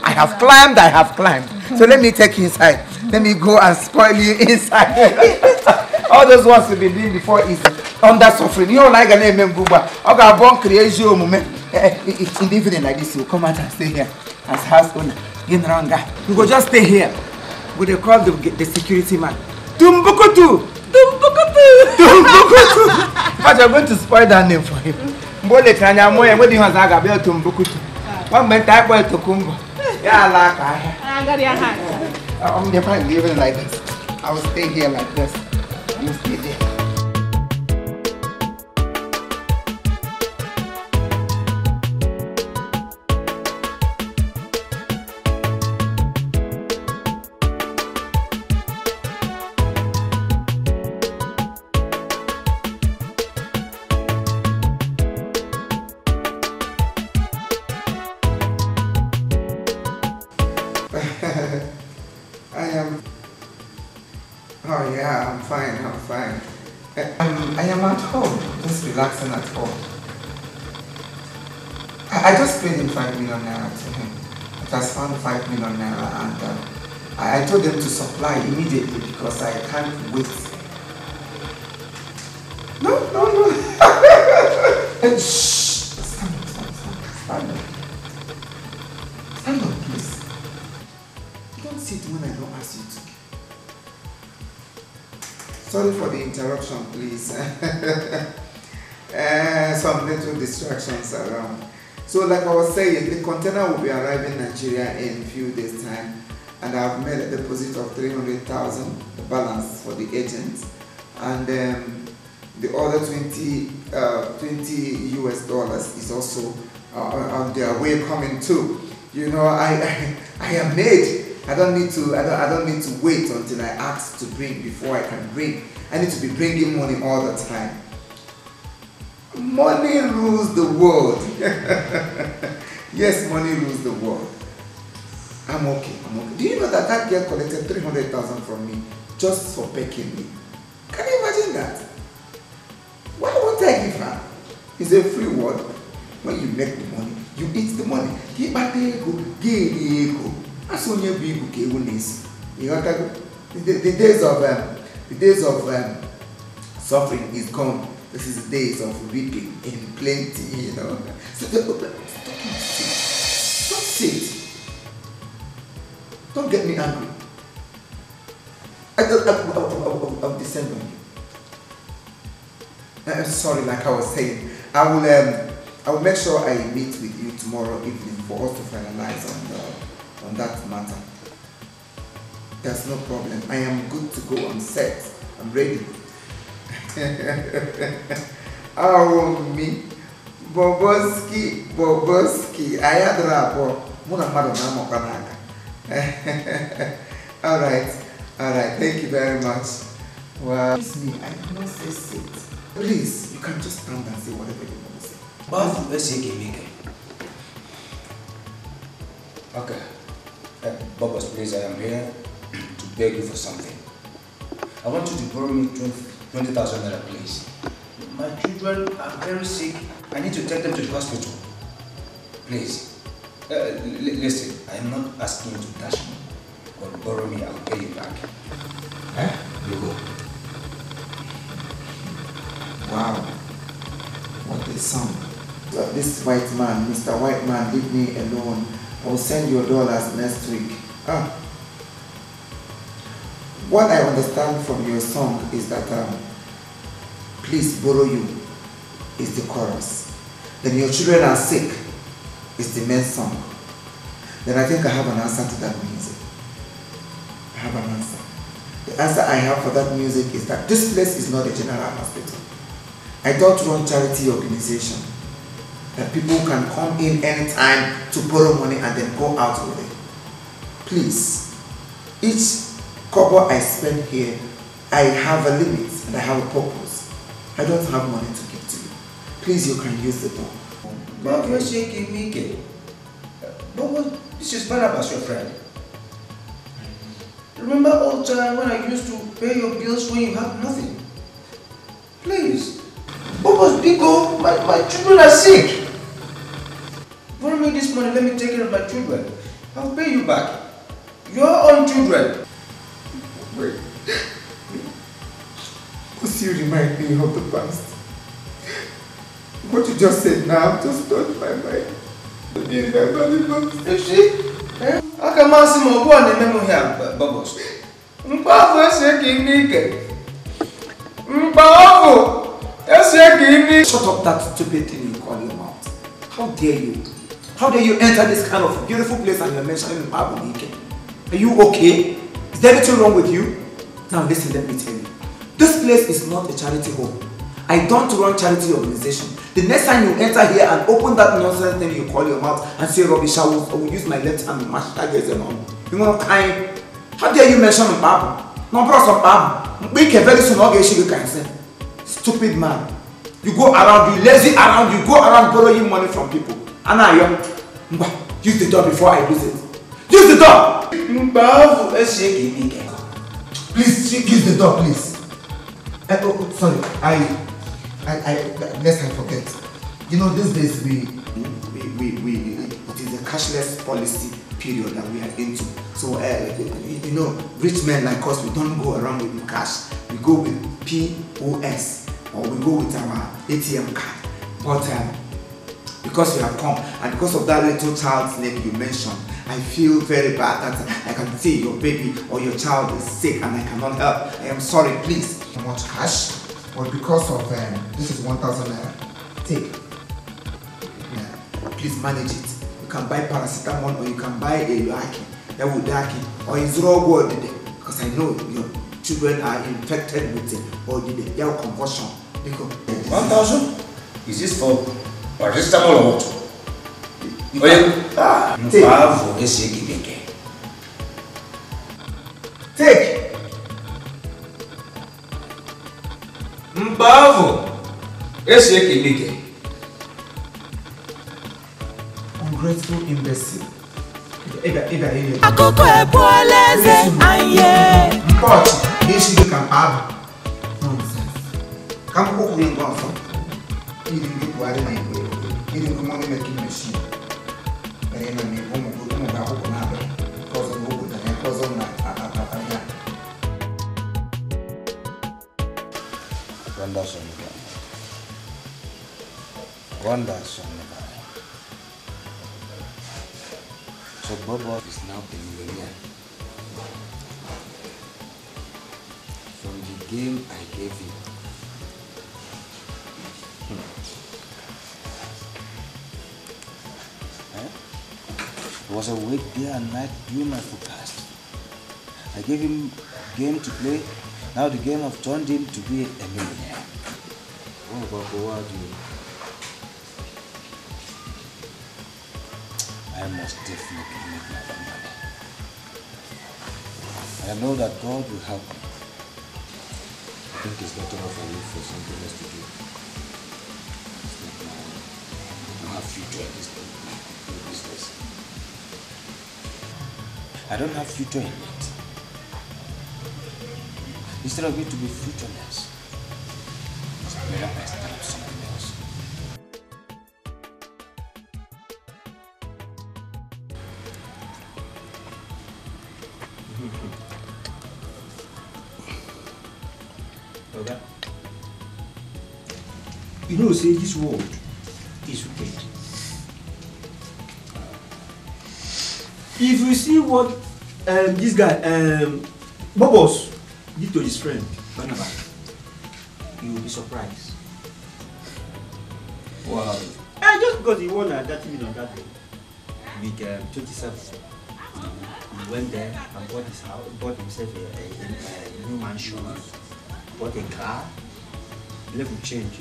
Speaker 3: I have climbed. So let me take you inside. Let me go and spoil you inside. All those ones we've been doing before is under suffering. You don't like a name, Buba. I got born creation moment. It's in the evening like this. You come out and stay here as house owner. You go just stay here. Would they call the security man? Tumbukutu. But you're going to spoil that name for him. Mbole kanya moya ngodi hazaga be Tumbukutu. One man type boy Tokumbo. Yeah, like I got your hand. I'm never living like this. I will stay here like this. You stay there. Oh yeah, I'm fine. I am at home, just relaxing at home. I just paid him 5 million naira to him. I just found 5 million naira and I told them to supply immediately because I can't wait. No. Shh! Stand up, please. Don't sit when I don't ask you to. Sorry for the interruption, please. Some little distractions around. So like I was saying, the container will be arriving in Nigeria in a few days' time. and I've made a deposit of 300,000, the balance for the agent, and the other 20 US dollars is also on their way coming too. You know, I am made. I don't need to wait until I ask to bring before I can bring. I need to be bringing money all the time. Money rules the world. Yes, money rules the world. I'm okay. Do you know that girl collected 300,000 from me just for begging me? Can you imagine that? Why won't I give her? It's a free word. When you make the money, you eat the money. You know, the days of suffering is gone. This is the days of reaping in plenty, you know. So don't sit. Don't get me angry. I'll descend on you. I'm sorry, like I was saying. I will make sure I meet with you tomorrow evening for us to finalize on that matter. There's no problem. I am good to go. I'm set. I'm ready. Oh, me. Boboski. I had rapport. Alright. Thank you very much. Well, excuse me. I cannot say sit. Please, you can just stand and say whatever you want to say.
Speaker 2: Okay. Bobos, please, I am here to beg you for something. I want you to borrow me 20,000 naira, please. My children are very sick. I need to take them to the hospital. Please. Listen, I am not asking you to dash me. But borrow me, I will pay you back. You go.
Speaker 3: Wow. What a song. This white man, Mr. White Man, leave me alone. I will send you dollars next week. What I understand from your song is that please borrow you is the chorus. Then your children are sick is the main song. Then I think I have an answer to that music. I have an answer. The answer I have for that music is that this place is not a general hospital. I don't run charity organization that people can come in anytime to borrow money and then go out with it. Please, each kobo I spend here, I have a limit and I have a purpose. I don't have money to give to you. Please, you can use the door.
Speaker 2: But you're shaking me, Ike. But this is Barnabas, your friend. Remember all the time when I used to pay your bills when you have nothing? Please. Bobos, Biko, my children are sick. Borrow me this money, let me take care of my children. I'll pay you back. Your own children.
Speaker 3: Wait. Because you remind me of the past. What you just said now just touched my mind. You
Speaker 2: see? I can ask him go on the memo here, Bubbles.
Speaker 3: Shut up that stupid thing you call your mouth. How dare you? How dare you enter this kind of beautiful place and you're mentioning Dikeh? Are you okay? Is there anything wrong with you? Now listen, let me tell you. This place is not a charity home. I don't run charity organization. The next time you enter here and open that nonsense thing you call your mouth and say rubbish, I will use my left hand and mash targets and all. You know kind? How dare you mention Mbabu? No, bro, some Mbabu. We can very soon get you can say. Stupid man. You go around, you lazy around, you go around borrowing money from people. And I am. Use the door before I use it. Use the door! Please, use the door, please. Oh, sorry, lest I forget. You know, these days it is a cashless policy period that we are into. So, you know, rich men like us, we don't go around with cash. We go with POS or we go with our ATM card. But because you have come and because of that little child's name you mentioned, I feel very bad that I can see your baby or your child is sick and I cannot help. I am sorry, please. How much cash? But because of this is 1,000 naira. Take. Yeah. Please manage it. You can buy paracetamol or you can buy a Dikeh. or is raw word because I know your children are infected with it or did they have convulsion.
Speaker 4: 1,000? Is this for paracetamol or what?
Speaker 3: Take.
Speaker 4: Mbavo.
Speaker 3: Ungrateful imbecile.
Speaker 5: Akoko ebuoleze aye.
Speaker 3: Mpot, this you can have nonsense. Come cook me go from. You didn't get what I need. You didn't come on making machine. But then I mean, go back on another. Cause of good and cause of my
Speaker 4: Wonders. So Bobo is now a millionaire. From the game I gave you. It was awake day and night doing my forecast. I gave him a game to play. Now the game have turned him to be a millionaire. Oh, Bobo, what do you? I must definitely make my own money. I know that God will help me. I think it's better off I look for something else to do. It's not now. I don't have future in this business. I don't have future in it. Instead of it to be futureless, it's better I start up something else.
Speaker 1: Okay. You know, say this world is wicked. If you see what this guy, Bobos, did to his friend, Barnabas, you will be surprised.
Speaker 6: Wow.
Speaker 1: And just because he won 30 million that day, with 27, he went there and bought his house, bought himself a new mansion, bought a car, left with change.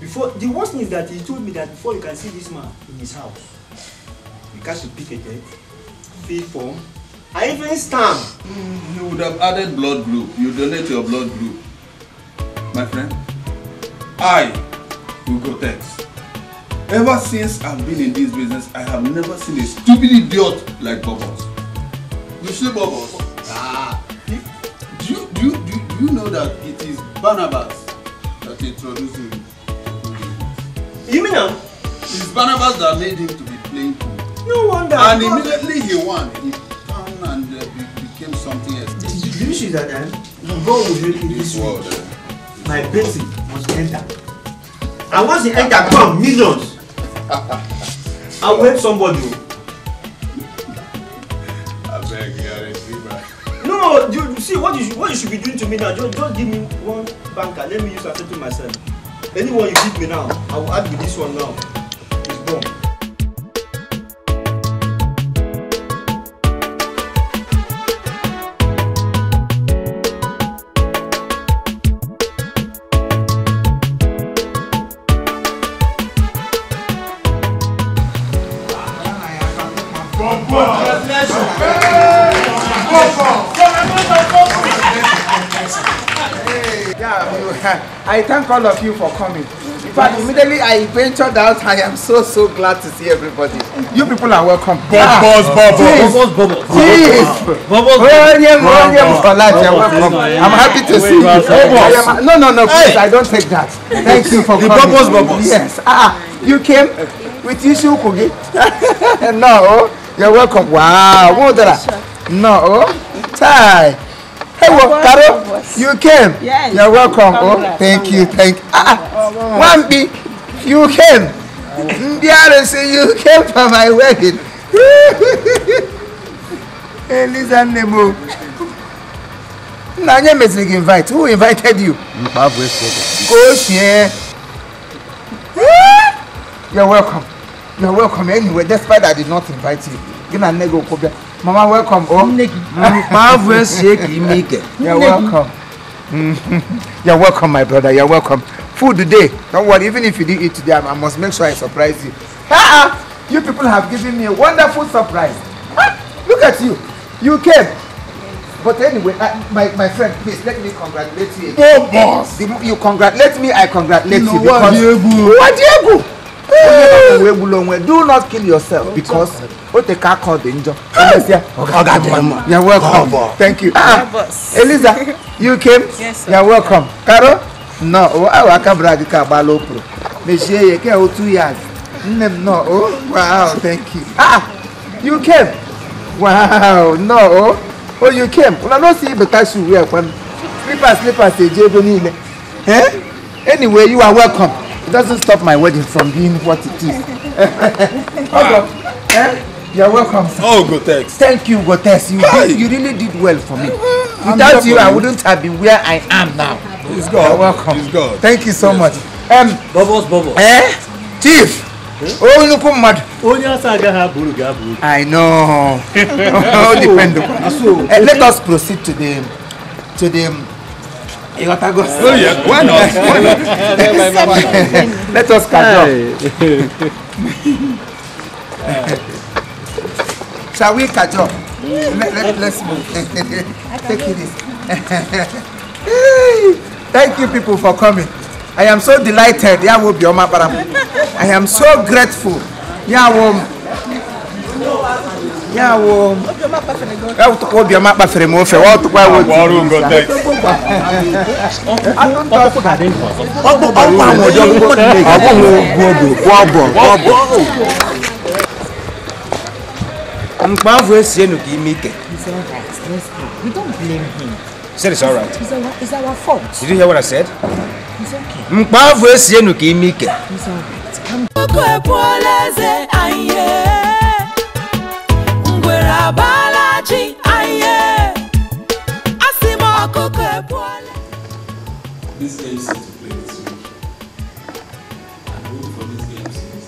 Speaker 1: Before, the worst thing is that he told me that before you can see this man in his house, you got to pick a date, fill form, and even stamp.
Speaker 6: You would have added blood group. You donate your blood group. My friend, I will go text. Ever since I've been in this business, I have never seen a stupid idiot like Bobos. You see Bobos? Do you know that it is Barnabas that introduced him?
Speaker 1: You mean now?
Speaker 6: It's Barnabas that made him to be playing pool.
Speaker 1: No wonder.
Speaker 6: And immediately he won. He turned and became something else.
Speaker 1: Did you see that God will help you this world? My baby must enter. And once he enter, come millions. I will help somebody.
Speaker 6: I beg you, are a dreamer.
Speaker 1: No, you see what you should be doing to me now. Just give me one banker. Let me use that to myself. Anyone you give me now, I will add with this one now. It's done.
Speaker 3: I thank all of you for coming. In fact, immediately I ventured out. I am so glad to see everybody. You people are welcome.
Speaker 6: Bubbles.
Speaker 3: I'm happy to see you. No, please, I don't take that. Thank you for coming.
Speaker 6: Bubbles.
Speaker 3: Yes. You came with issue cookie. No, you're welcome. Wow. No, Ty. Hey, Carol, you came. Yes. You're welcome. Thank you. Wambi, you came. Ndiarese, you came for my wedding. Hey, listen, Nemo. Nanya message invite. Who invited you? Go here. You're welcome. You're welcome anyway, despite I did not invite you. Mama, welcome. Oh, you're welcome. You're welcome, my brother. You're welcome. Food today. Don't worry, even if you didn't eat today, I must make sure I surprise you. You people have given me a wonderful surprise. Look at you. You came. But anyway, my friend, please let me congratulate you.
Speaker 6: Oh, boss!
Speaker 3: You congratulate me, I congratulate you. Do not kill yourself because what the car called danger. You're welcome. Thank you. Eliza, you came?
Speaker 7: Yes, sir.
Speaker 3: You're welcome. Caro? No, I can't brag. You came 2 years. No, oh, wow, thank you. You came? Wow, no. Oh, you came. Well, I don't see better shoe wear when slippers, Anyway, you are welcome. It doesn't stop my wedding from being what it is. You're welcome, sir.
Speaker 2: Oh, Gotex.
Speaker 3: Thank you, Gotex. You really did well for me. Without you, I wouldn't have been where I am now.
Speaker 2: It's God.
Speaker 3: You're welcome.
Speaker 2: It's God.
Speaker 3: Thank you so much.
Speaker 4: Bubbles.
Speaker 3: Chief. Oh, look mad. I know. All depend upon. Let us proceed to the
Speaker 2: Oh yeah, why not?
Speaker 3: Let us catch up. Shall we catch up? Let's move. Take it easy. Thank you people for coming. I am so delighted. I am so grateful.
Speaker 7: We don't blame him.
Speaker 2: He said it's all right.
Speaker 7: It's our fault.
Speaker 2: Did you hear what I said?
Speaker 7: It's okay.
Speaker 2: It's
Speaker 11: This game set to play this week. I'm waiting for this game since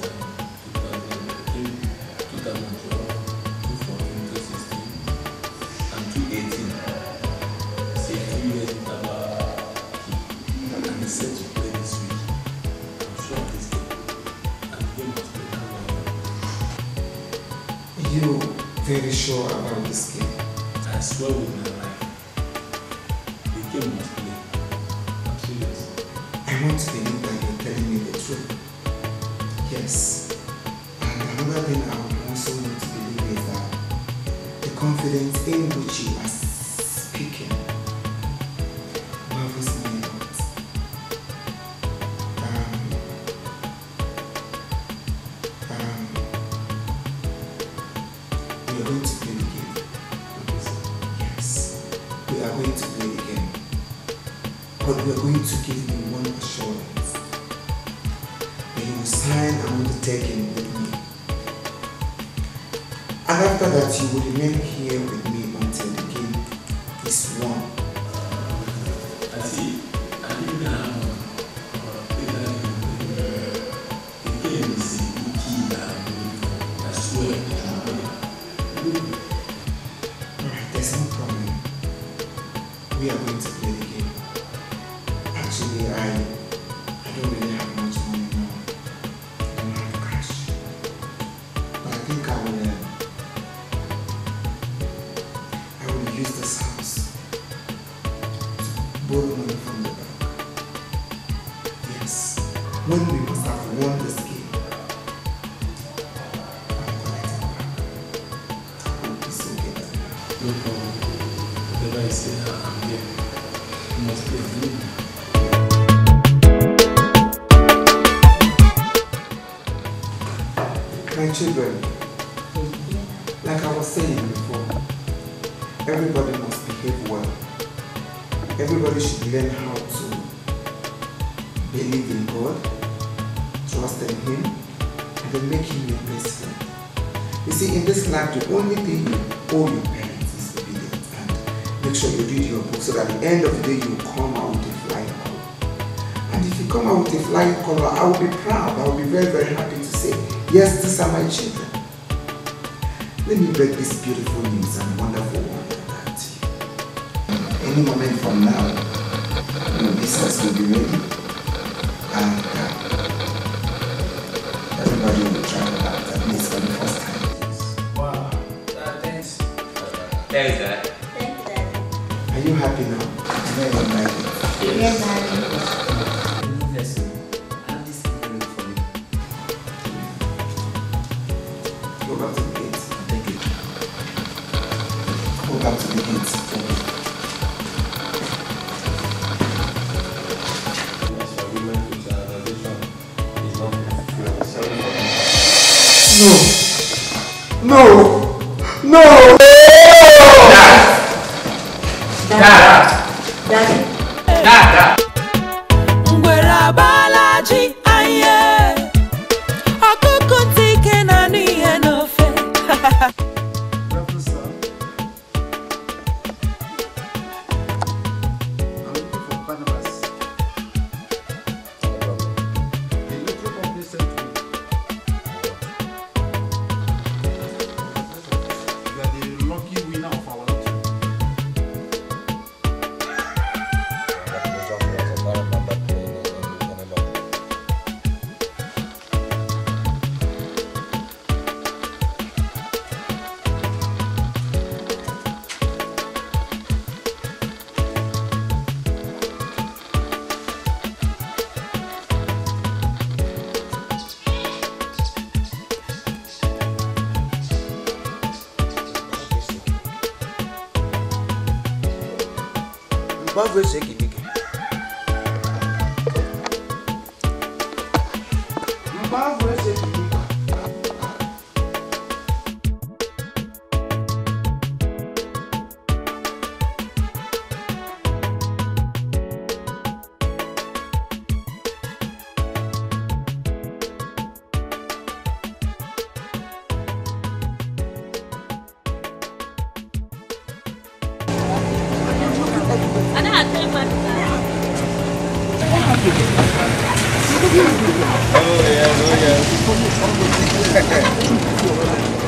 Speaker 11: 2012, 2014, 2016, and 2018. Say 3 years with and it's set to play this week. I'm sure of this game. And the game must play now.
Speaker 3: You very sure about this game?
Speaker 11: I swear with my life. The game must play.
Speaker 3: I want to believe that you're telling me the truth. Yes. And another thing I also want to believe is that the confidence in which you are speaking marvels me a lot. We are going to play the game. Yes. We are going to play the game. But we are going to give you one assurance that you will sign an undertaking with me. And after that, you will remain here with me until the game is won.
Speaker 11: I see. I think now, the game is the key that I'm looking for. I swear.
Speaker 3: Alright, there's no problem. We are going to play the game. Actually, I don't really have much money now. I don't have cash. But I think I will use this house to borrow money from the bank. Yes. When we must have won this game, I'll collect it back. I hope it's okay with me.
Speaker 11: No problem. Whatever I say, I'm here. You must play good.
Speaker 3: My children, like I was saying before, everybody must behave well. Everybody should learn how to believe in God, trust in Him, and then make Him your best friend. You see, in this life, the only thing you owe your parents is obedience, and make sure you read your book so that at the end of the day you come out with a flying color. And if you come out with a flying color, I will be proud. I will be very, very happy to say Yes, these are my children. Let me break this beautiful news and wonderful one that any moment from now, your business will be ready and everybody will travel out at least for the first time.
Speaker 8: Wow, thanks.
Speaker 11: Thanks, Dad.
Speaker 3: Are you happy now? Very nice.
Speaker 11: Yes,
Speaker 3: Daddy.
Speaker 1: Listen, I have this feeling for you.
Speaker 3: Go back to the gates.
Speaker 1: Thank you.
Speaker 3: Go back to the gates. No! No!
Speaker 5: Ngwere abalaji aye. Ọkụkụ ntike na anụ ihe n'ofe.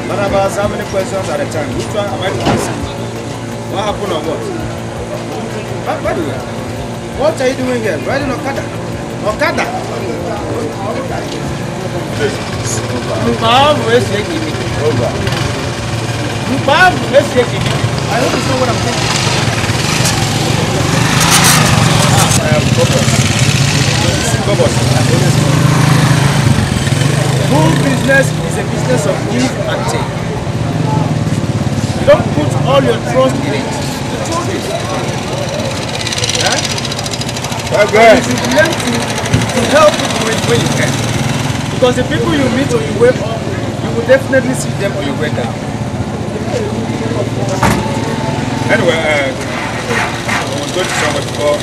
Speaker 2: Barnabas, how many questions at a time? Which one am I to answer? What happened or what? By the way, what are you doing here? Riding Okada? Okada? I hope you know what I'm thinking. Full business is a business of give and take. You don't put all your trust in it. The truth is. Okay. You should learn to help people when you can. Because the people you meet on your way up, you will definitely see them on your way down. Anyway, I was going to somewhere before.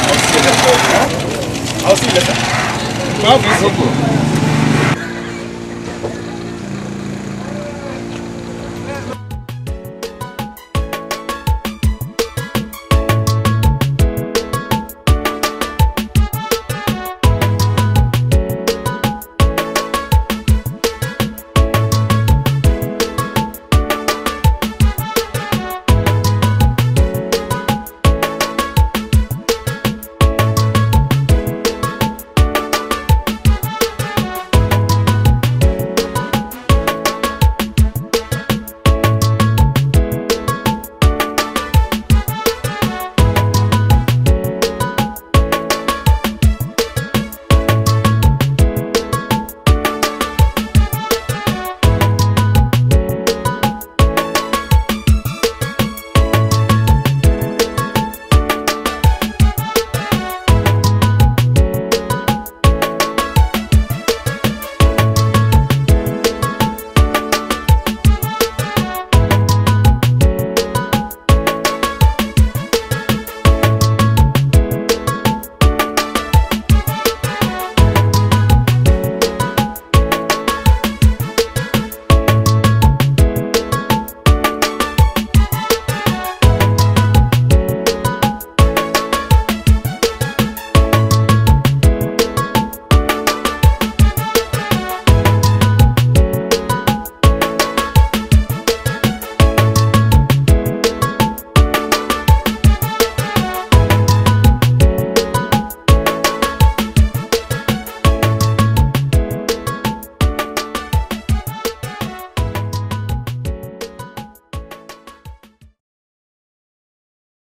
Speaker 2: I'll see you later. I'll see you later.